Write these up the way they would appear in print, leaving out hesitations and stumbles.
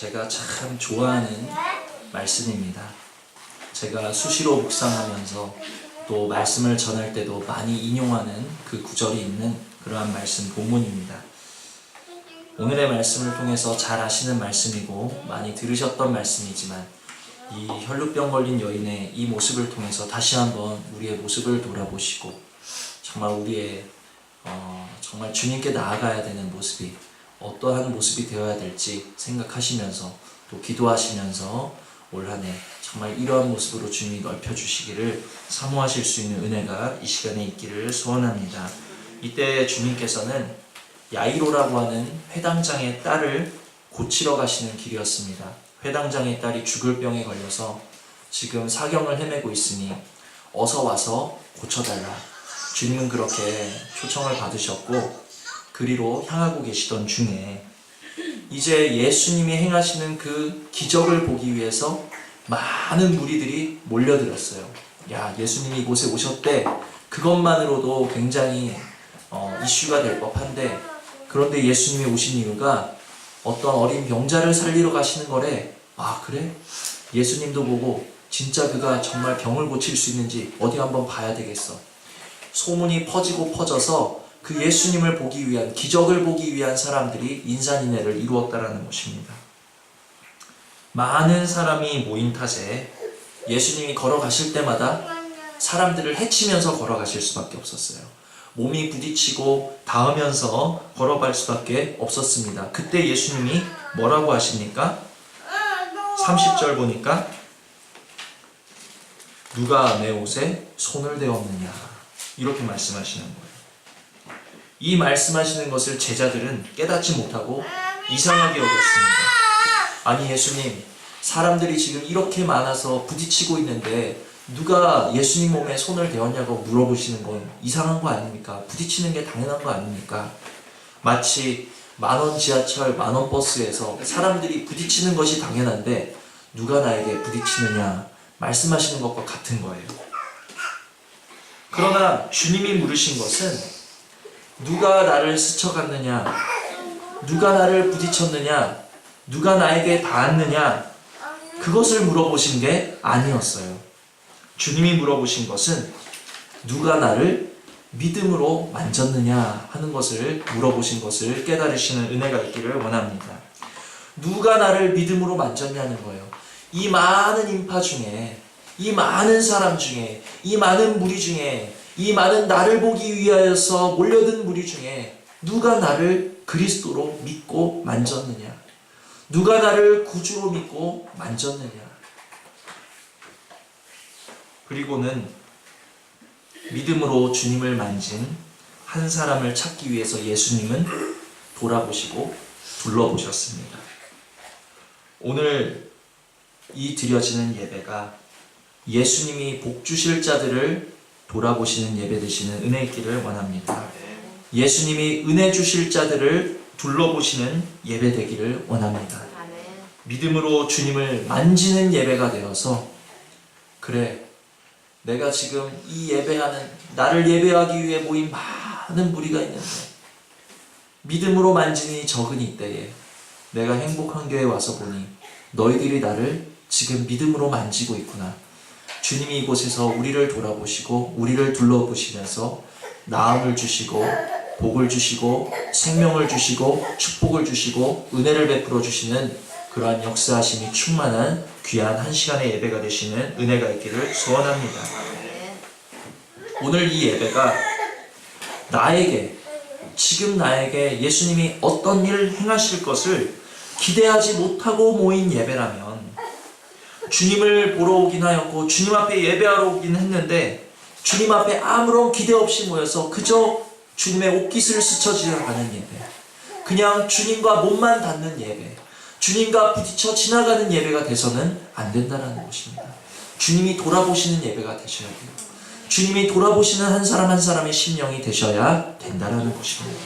제가 참 좋아하는 말씀입니다. 제가 수시로 묵상하면서 또 말씀을 전할 때도 많이 인용하는 그 구절이 있는 그러한 말씀 본문입니다. 오늘의 말씀을 통해서 잘 아시는 말씀이고 많이 들으셨던 말씀이지만 이 혈루병 걸린 여인의 이 모습을 통해서 다시 한번 우리의 모습을 돌아보시고 정말 우리의 정말 주님께 나아가야 되는 모습이 어떠한 모습이 되어야 될지 생각하시면서 또 기도하시면서 올 한 해 정말 이러한 모습으로 주님이 넓혀주시기를 사모하실 수 있는 은혜가 이 시간에 있기를 소원합니다. 이때 주님께서는 야이로라고 하는 회당장의 딸을 고치러 가시는 길이었습니다. 회당장의 딸이 죽을 병에 걸려서 지금 사경을 헤매고 있으니 어서 와서 고쳐달라. 주님은 그렇게 초청을 받으셨고 그리로 향하고 계시던 중에 이제 예수님이 행하시는 그 기적을 보기 위해서 많은 무리들이 몰려들었어요. 야, 예수님이 이곳에 오셨대. 그것만으로도 굉장히 이슈가 될 법한데, 그런데 예수님이 오신 이유가 어떤 어린 병자를 살리러 가시는 거래. 아, 그래? 예수님도 보고 진짜 그가 정말 병을 고칠 수 있는지 어디 한번 봐야 되겠어. 소문이 퍼지고 퍼져서 그 예수님을 보기 위한, 기적을 보기 위한 사람들이 인산인해를 이루었다라는 것입니다. 많은 사람이 모인 탓에 예수님이 걸어가실 때마다 사람들을 해치면서 걸어가실 수밖에 없었어요. 몸이 부딪히고 닿으면서 걸어갈 수밖에 없었습니다. 그때 예수님이 뭐라고 하십니까? 30절 보니까 누가 내 옷에 손을 대었느냐 이렇게 말씀하시는 거예요. 이 말씀하시는 것을 제자들은 깨닫지 못하고 이상하게 여겼습니다. 아니 예수님, 사람들이 지금 이렇게 많아서 부딪히고 있는데 누가 예수님 몸에 손을 대었냐고 물어보시는 건 이상한 거 아닙니까? 부딪히는 게 당연한 거 아닙니까? 마치 만원 지하철, 만원 버스에서 사람들이 부딪히는 것이 당연한데 누가 나에게 부딪히느냐 말씀하시는 것과 같은 거예요. 그러나 주님이 물으신 것은 누가 나를 스쳐갔느냐, 누가 나를 부딪혔느냐, 누가 나에게 닿았느냐, 그것을 물어보신 게 아니었어요. 주님이 물어보신 것은 누가 나를 믿음으로 만졌느냐 하는 것을 물어보신 것을 깨달으시는 은혜가 있기를 원합니다. 누가 나를 믿음으로 만졌냐는 거예요. 이 많은 인파 중에, 이 많은 사람 중에, 이 많은 무리 중에, 이 많은 나를 보기 위하여서 몰려든 무리 중에 누가 나를 그리스도로 믿고 만졌느냐? 누가 나를 구주로 믿고 만졌느냐? 그리고는 믿음으로 주님을 만진 한 사람을 찾기 위해서 예수님은 돌아보시고 둘러보셨습니다. 오늘 이 드려지는 예배가 예수님이 복 주실 자들을 돌아보시는 예배 되시는 은혜 있기를 원합니다. 예수님이 은혜 주실 자들을 둘러보시는 예배 되기를 원합니다. 믿음으로 주님을 만지는 예배가 되어서 그래, 내가 지금 이 예배하는, 나를 예배하기 위해 모인 많은 무리가 있는데 믿음으로 만지니 적은 이때에 내가 행복한 교회에 와서 보니 너희들이 나를 지금 믿음으로 만지고 있구나. 주님이 이곳에서 우리를 돌아보시고 우리를 둘러보시면서 나음을 주시고 복을 주시고 생명을 주시고 축복을 주시고 은혜를 베풀어 주시는 그러한 역사하심이 충만한 귀한 한 시간의 예배가 되시는 은혜가 있기를 소원합니다. 오늘 이 예배가 나에게, 지금 나에게 예수님이 어떤 일을 행하실 것을 기대하지 못하고 모인 예배라면 주님을 보러 오긴 하였고 주님 앞에 예배하러 오긴 했는데 주님 앞에 아무런 기대 없이 모여서 그저 주님의 옷깃을 스쳐 지나가는 예배, 그냥 주님과 몸만 닿는 예배, 주님과 부딪혀 지나가는 예배가 돼서는 안 된다는 것입니다. 주님이 돌아보시는 예배가 되셔야 돼요. 주님이 돌아보시는 한 사람 한 사람의 심령이 되셔야 된다는 것입니다.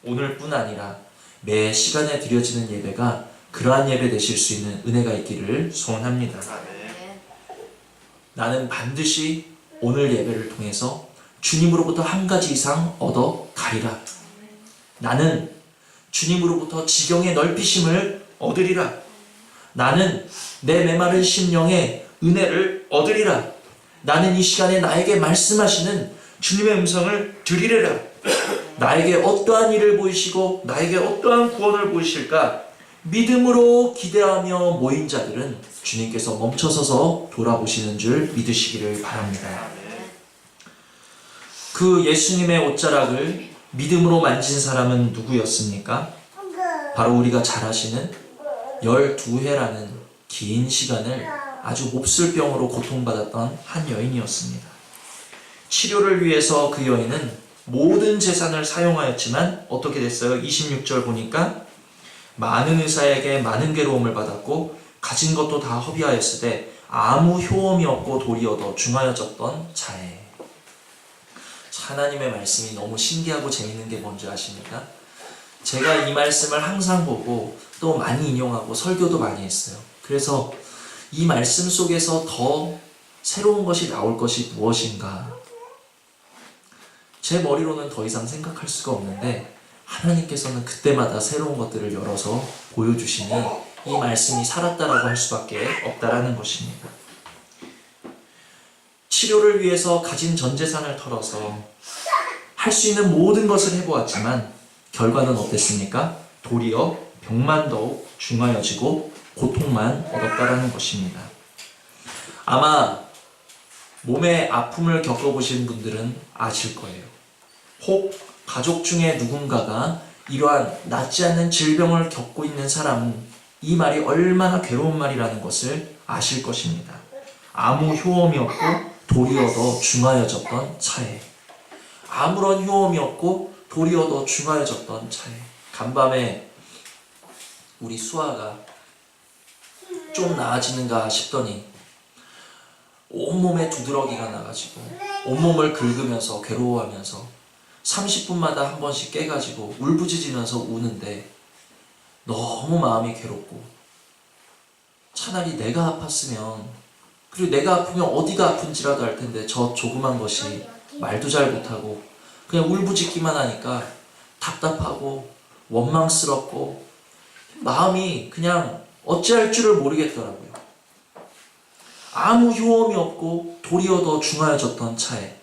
오늘뿐 아니라 매 시간에 드려지는 예배가 그러한 예배 되실 수 있는 은혜가 있기를 소원합니다. 나는 반드시 오늘 예배를 통해서 주님으로부터 한 가지 이상 얻어 가리라. 나는 주님으로부터 지경의 넓히심을 얻으리라. 나는 내 메마른 심령에 은혜를 얻으리라. 나는 이 시간에 나에게 말씀하시는 주님의 음성을 들으리라. 나에게 어떠한 일을 보이시고 나에게 어떠한 구원을 보이실까? 믿음으로 기대하며 모인 자들은 주님께서 멈춰서서 돌아보시는 줄 믿으시기를 바랍니다. 그 예수님의 옷자락을 믿음으로 만진 사람은 누구였습니까? 바로 우리가 잘 아시는 12회라는 긴 시간을 아주 몹쓸 병으로 고통받았던 한 여인이었습니다. 치료를 위해서 그 여인은 모든 재산을 사용하였지만 어떻게 됐어요? 26절 보니까 많은 의사에게 많은 괴로움을 받았고 가진 것도 다 허비하였으되 아무 효험이 없고 도리어도 중하여졌던 자에. 하나님의 말씀이 너무 신기하고 재밌는 게 뭔지 아십니까? 제가 이 말씀을 항상 보고 또 많이 인용하고 설교도 많이 했어요. 그래서 이 말씀 속에서 더 새로운 것이 나올 것이 무엇인가? 제 머리로는 더 이상 생각할 수가 없는데 하나님께서는 그때마다 새로운 것들을 열어서 보여주시니 이 말씀이 살았다라고 할 수밖에 없다라는 것입니다. 치료를 위해서 가진 전 재산을 털어서 할 수 있는 모든 것을 해보았지만 결과는 어땠습니까? 도리어 병만 더욱 중하여지고 고통만 얻었다라는 것입니다. 아마 몸의 아픔을 겪어보신 분들은 아실 거예요. 혹 가족 중에 누군가가 이러한 낫지 않는 질병을 겪고 있는 사람은 이 말이 얼마나 괴로운 말이라는 것을 아실 것입니다. 아무 효험이 없고 도리어 더 중하여졌던 차에. 아무런 효험이 없고 도리어 더 중하여졌던 차에. 간밤에 우리 수아가 좀 나아지는가 싶더니 온몸에 두드러기가 나가지고 온몸을 긁으면서 괴로워하면서 30분마다 한 번씩 깨가지고 울부짖으면서 우는데 너무 마음이 괴롭고 차라리 내가 아팠으면, 그리고 내가 아프면 어디가 아픈지라도 알 텐데 저 조그만 것이 말도 잘 못하고 그냥 울부짖기만 하니까 답답하고 원망스럽고 마음이 그냥 어찌할 줄을 모르겠더라고요. 아무 효험이 없고 도리어 더 중하여졌던 차에.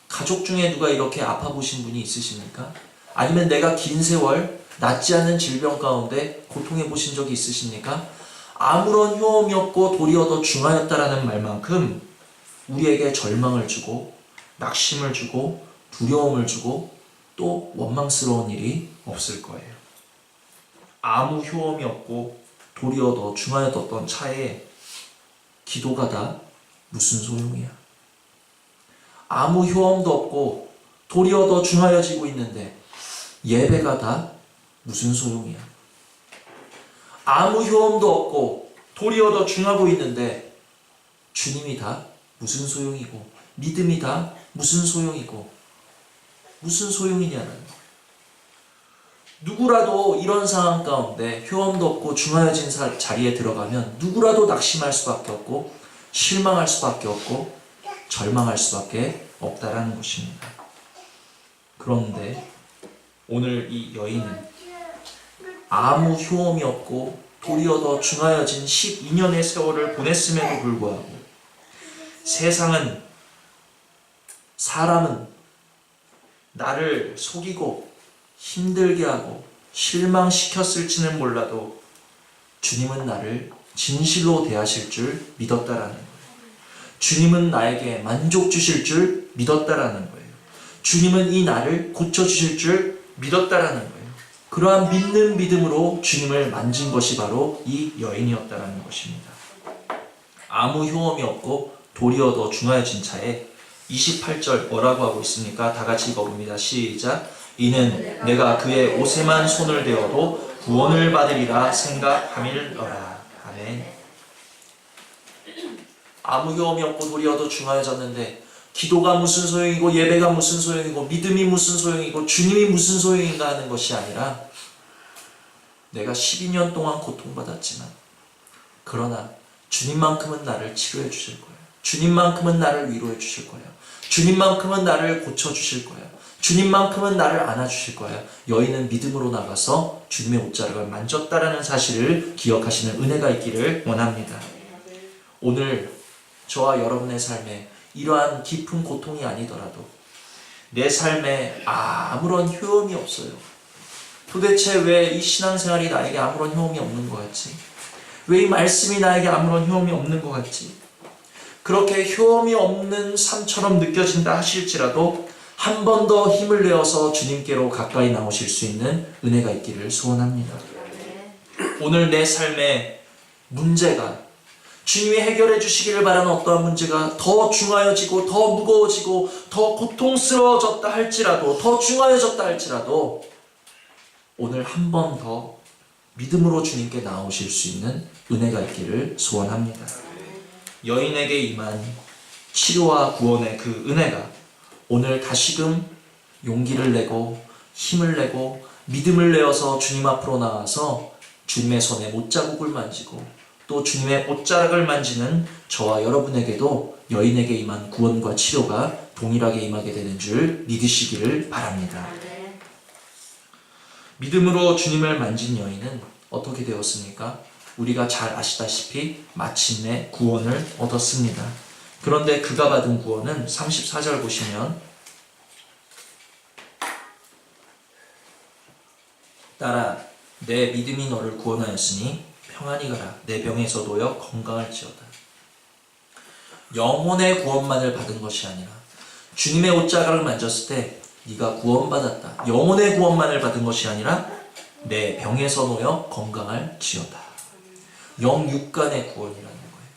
가족 중에 누가 이렇게 아파 보신 분이 있으십니까? 아니면 내가 긴 세월 낫지 않는 질병 가운데 고통해 보신 적이 있으십니까? 아무런 효험이 없고 도리어 더 중하였다라는 말만큼 우리에게 절망을 주고 낙심을 주고 두려움을 주고 또 원망스러운 일이 없을 거예요. 아무 효험이 없고 도리어 더 중하여졌던 차에 기도가 다 무슨 소용이야? 아무 효험도 없고 도리어 더 중하여지고 있는데 예배가 다 무슨 소용이야? 아무 효험도 없고 도리어 더 중하고 있는데 주님이 다 무슨 소용이고 믿음이 다 무슨 소용이고 무슨 소용이냐는 거예요. 누구라도 이런 상황 가운데 효험도 없고 중하여진 자리에 들어가면 누구라도 낙심할 수밖에 없고 실망할 수밖에 없고 절망할 수밖에 없다라는 것입니다. 그런데 오늘 이 여인은 아무 효험이 없고 도리어 더 중하여진 12년의 세월을 보냈음에도 불구하고 세상은, 사람은 나를 속이고 힘들게 하고 실망시켰을지는 몰라도 주님은 나를 진실로 대하실 줄 믿었다라는 거예요. 주님은 나에게 만족 주실 줄 믿었다라는 거예요. 주님은 이 나를 고쳐주실 줄 믿었다라는 거예요. 그러한 믿는 믿음으로 주님을 만진 것이 바로 이 여인이었다라는 것입니다. 아무 효험이 없고 도리어 더 중하여진 차에 28절 뭐라고 하고 있습니까? 다 같이 읽어봅니다. 시작. 이는 내가 그의 옷에만 손을 대어도 구원을 받으리라 생각함일러라. 아멘. 아무 효험이 없고 도리어 더 중하여졌는데 기도가 무슨 소용이고 예배가 무슨 소용이고 믿음이 무슨 소용이고 주님이 무슨 소용인가 하는 것이 아니라 내가 12년 동안 고통받았지만 그러나 주님만큼은 나를 치료해 주실 거예요. 주님만큼은 나를 위로해 주실 거야. 주님만큼은 나를 고쳐주실 거야. 주님만큼은 나를 안아주실 거야. 여인은 믿음으로 나가서 주님의 옷자락을 만졌다라는 사실을 기억하시는 은혜가 있기를 원합니다. 오늘 저와 여러분의 삶에 이러한 깊은 고통이 아니더라도 내 삶에 아무런 효험이 없어요. 도대체 왜 이 신앙생활이 나에게 아무런 효험이 없는 것 같지? 왜 이 말씀이 나에게 아무런 효험이 없는 것 같지? 그렇게 효험이 없는 삶처럼 느껴진다 하실지라도 한 번 더 힘을 내어서 주님께로 가까이 나오실 수 있는 은혜가 있기를 소원합니다. 오늘 내 삶의 문제가 주님이 해결해 주시기를 바라는 어떠한 문제가 더 중하여지고 더 무거워지고 더 고통스러워졌다 할지라도 더 중하여졌다 할지라도 오늘 한 번 더 믿음으로 주님께 나오실 수 있는 은혜가 있기를 소원합니다. 여인에게 임한 치료와 구원의 그 은혜가 오늘 다시금 용기를 내고 힘을 내고 믿음을 내어서 주님 앞으로 나와서 주님의 손에 옷자국을 만지고 또 주님의 옷자락을 만지는 저와 여러분에게도 여인에게 임한 구원과 치료가 동일하게 임하게 되는 줄 믿으시기를 바랍니다. 믿음으로 주님을 만진 여인은 어떻게 되었습니까? 우리가 잘 아시다시피 마침내 구원을 얻었습니다. 그런데 그가 받은 구원은 34절 보시면 딸아 내 믿음이 너를 구원하였으니 평안히 가라 내 병에서 놓여 건강할지어다. 영혼의 구원만을 받은 것이 아니라 주님의 옷자락을 만졌을 때 네가 구원받았다. 영혼의 구원만을 받은 것이 아니라 내 병에서 놓여 건강할지어다. 영육간의 구원이라는 거예요.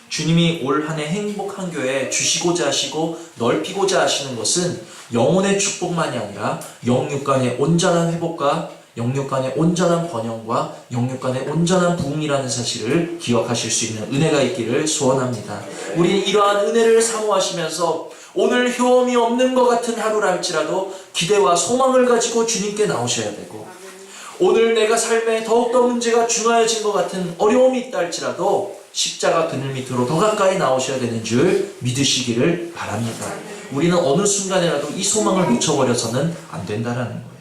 주님이 올 한 해 행복한 교회 주시고자 하시고 넓히고자 하시는 것은 영혼의 축복만이 아니라 영육간의 온전한 회복과 영육간의 온전한 번영과 영육간의 온전한 부흥이라는 사실을 기억하실 수 있는 은혜가 있기를 소원합니다. 우리 이러한 은혜를 사모하시면서 오늘 효험이 없는 것 같은 하루라 할지라도 기대와 소망을 가지고 주님께 나오셔야 되고 오늘 내가 삶에 더욱더 문제가 중하여진 것 같은 어려움이 있다 할지라도 십자가 그늘 밑으로 더 가까이 나오셔야 되는 줄 믿으시기를 바랍니다. 우리는 어느 순간이라도 이 소망을 놓쳐버려서는 안 된다라는 거예요.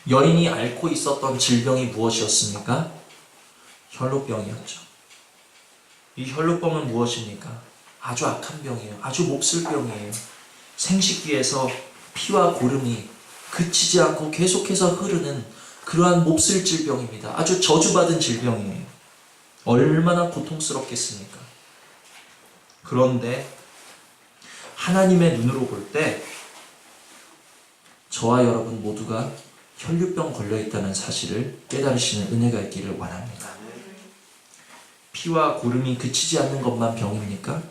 여인이 앓고 있었던 질병이 무엇이었습니까? 혈루병이었죠. 이 혈루병은 무엇입니까? 아주 악한 병이에요. 아주 몹쓸 병이에요. 생식기에서 피와 고름이 그치지 않고 계속해서 흐르는 그러한 몹쓸 질병입니다. 아주 저주받은 질병이에요. 얼마나 고통스럽겠습니까? 그런데 하나님의 눈으로 볼 때 저와 여러분 모두가 혈류병 걸려있다는 사실을 깨달으시는 은혜가 있기를 원합니다. 피와 고름이 그치지 않는 것만 병입니까?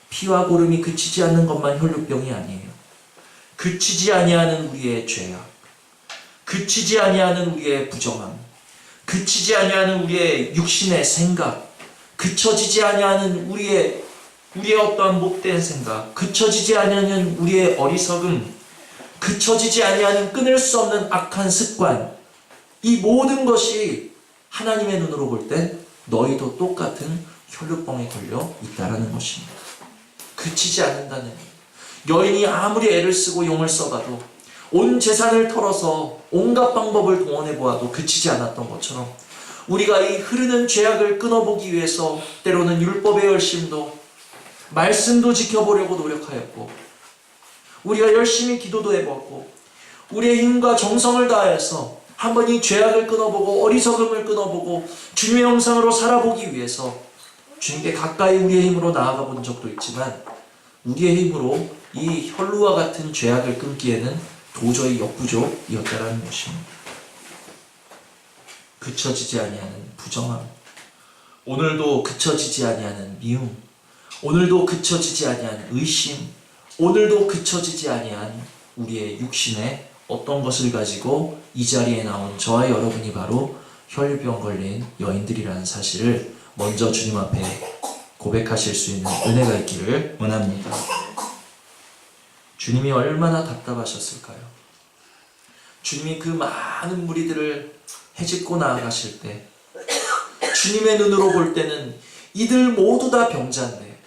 피와 고름이 그치지 않는 것만 혈류병이 아니에요. 그치지 아니하는 우리의 죄악, 그치지 아니하는 우리의 부정함, 그치지 아니하는 우리의 육신의 생각, 그쳐지지 아니하는 우리의 어떠한 못된 생각, 그쳐지지 아니하는 우리의 어리석음, 그쳐지지 아니하는 끊을 수 없는 악한 습관, 이 모든 것이 하나님의 눈으로 볼 때 너희도 똑같은 혈류병에 걸려 있다라는 것입니다. 그치지 않는다는 거예요. 여인이 아무리 애를 쓰고 용을 써봐도 온 재산을 털어서 온갖 방법을 동원해 보아도 그치지 않았던 것처럼 우리가 이 흐르는 죄악을 끊어보기 위해서 때로는 율법의 열심도 말씀도 지켜보려고 노력하였고 우리가 열심히 기도도 해보았고 우리의 힘과 정성을 다해서 한번 이 죄악을 끊어보고 어리석음을 끊어보고 주님의 형상으로 살아보기 위해서 주님께 가까이 우리의 힘으로 나아가 본 적도 있지만 우리의 힘으로 이 혈루와 같은 죄악을 끊기에는 도저히 역부족이었다라는 것입니다. 그쳐지지 아니하는 부정함, 오늘도 그쳐지지 아니하는 미움, 오늘도 그쳐지지 아니한 의심, 오늘도 그쳐지지 아니한 우리의 육신의 어떤 것을 가지고 이 자리에 나온 저와 여러분이 바로 혈류병 걸린 여인들이라는 사실을 먼저 주님 앞에 고백하실 수 있는 은혜가 있기를 원합니다. 주님이 얼마나 답답하셨을까요? 주님이 그 많은 무리들을 해집고 나아가실 때 주님의 눈으로 볼 때는 이들 모두 다 병자인데,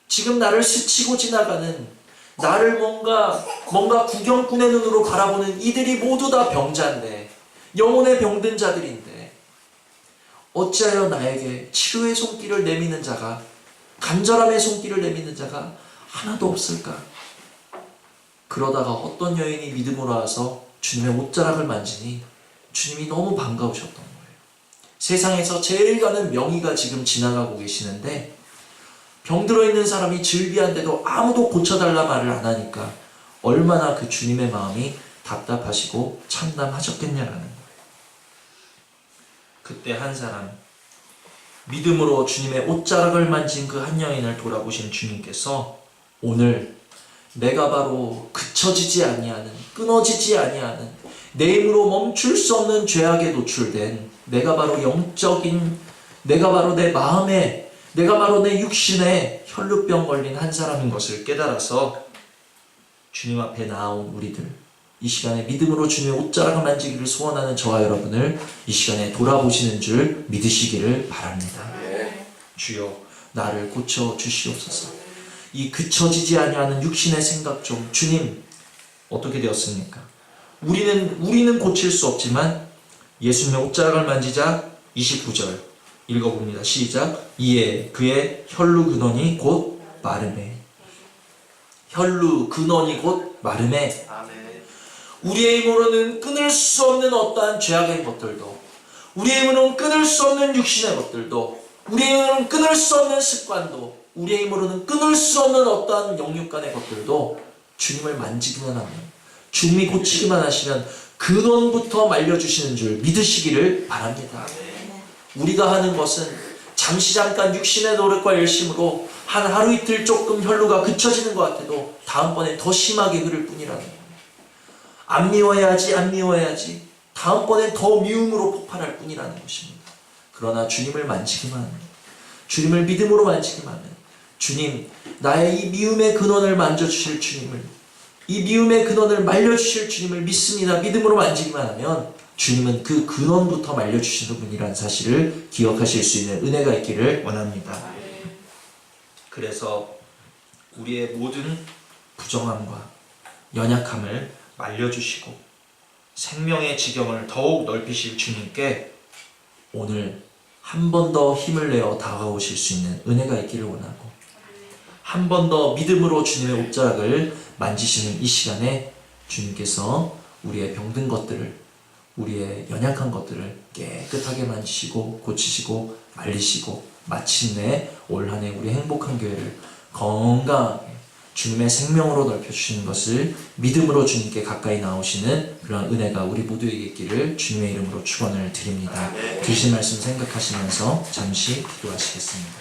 지금 나를 스치고 지나가는, 나를 뭔가 구경꾼의 눈으로 바라보는 이들이 모두 다 병자인데, 영혼의 병든 자들인데, 어찌하여 나에게 치료의 손길을 내미는 자가, 간절함의 손길을 내미는 자가 하나도 없을까? 그러다가 어떤 여인이 믿음으로 와서 주님의 옷자락을 만지니 주님이 너무 반가우셨던 거예요. 세상에서 제일 가는 명의가 지금 지나가고 계시는데, 병들어 있는 사람이 즐비한데도 아무도 고쳐달라 말을 안 하니까 얼마나 그 주님의 마음이 답답하시고 참담하셨겠냐라는 거예요. 그때 한 사람, 믿음으로 주님의 옷자락을 만진 그 한 여인을 돌아보신 주님께서 오늘 내가 바로 그쳐지지 아니하는, 끊어지지 아니하는, 내 힘으로 멈출 수 없는 죄악에 노출된, 내가 바로 영적인, 내가 바로 내 마음에, 내가 바로 내 육신에 혈루병 걸린 한 사람인 것을 깨달아서 주님 앞에 나온 우리들, 이 시간에 믿음으로 주님의 옷자락을 만지기를 소원하는 저와 여러분을 이 시간에 돌아보시는 줄 믿으시기를 바랍니다. 주여, 나를 고쳐 주시옵소서. 이 그쳐지지 아니하는 육신의 생각 좀, 주님 어떻게 되었습니까? 우리는 고칠 수 없지만 예수님의 옷자락을 만지자 29절 읽어봅니다. 시작. 이에 그의 혈루 근원이 곧 마르매. 혈루 근원이 곧 마르매. 우리의 힘으로는 끊을 수 없는 어떠한 죄악의 것들도, 우리의 힘으로는 끊을 수 없는 육신의 것들도, 우리의 힘으로는 끊을 수 없는 습관도, 우리의 힘으로는 끊을 수 없는 어떠한 영육간의 것들도 주님을 만지기만 하면, 주님이 고치기만 하시면 근원부터 말려주시는 줄 믿으시기를 바랍니다. 우리가 하는 것은 잠시 잠깐 육신의 노력과 열심으로 한 하루 이틀 조금 혈루가 그쳐지는 것 같아도 다음번에 더 심하게 흐를 뿐이라는 거예요. 안 미워해야지 다음번엔 더 미움으로 폭발할 뿐이라는 것입니다. 그러나 주님을 만지기만 하면, 주님을 믿음으로 만지기만 하면, 주님, 나의 이 미움의 근원을 만져주실 주님을, 이 미움의 근원을 말려주실 주님을 믿습니다. 믿음으로 만지기만 하면 주님은 그 근원부터 말려주시는 분이라는 사실을 기억하실 수 있는 은혜가 있기를 원합니다. 그래서 우리의 모든 부정함과 연약함을 말려주시고 생명의 지경을 더욱 넓히실 주님께 오늘 한 번 더 힘을 내어 다가오실 수 있는 은혜가 있기를 원하고, 한 번 더 믿음으로 주님의 옷자락을 만지시는 이 시간에 주님께서 우리의 병든 것들을, 우리의 연약한 것들을 깨끗하게 만지시고 고치시고 말리시고 마침내 올 한 해 우리 행복한 교회를 건강하게 주님의 생명으로 넓혀주시는 것을 믿음으로 주님께 가까이 나오시는 그런 은혜가 우리 모두에게 있기를 주님의 이름으로 축원을 드립니다. 주신 말씀 생각하시면서 잠시 기도하시겠습니다.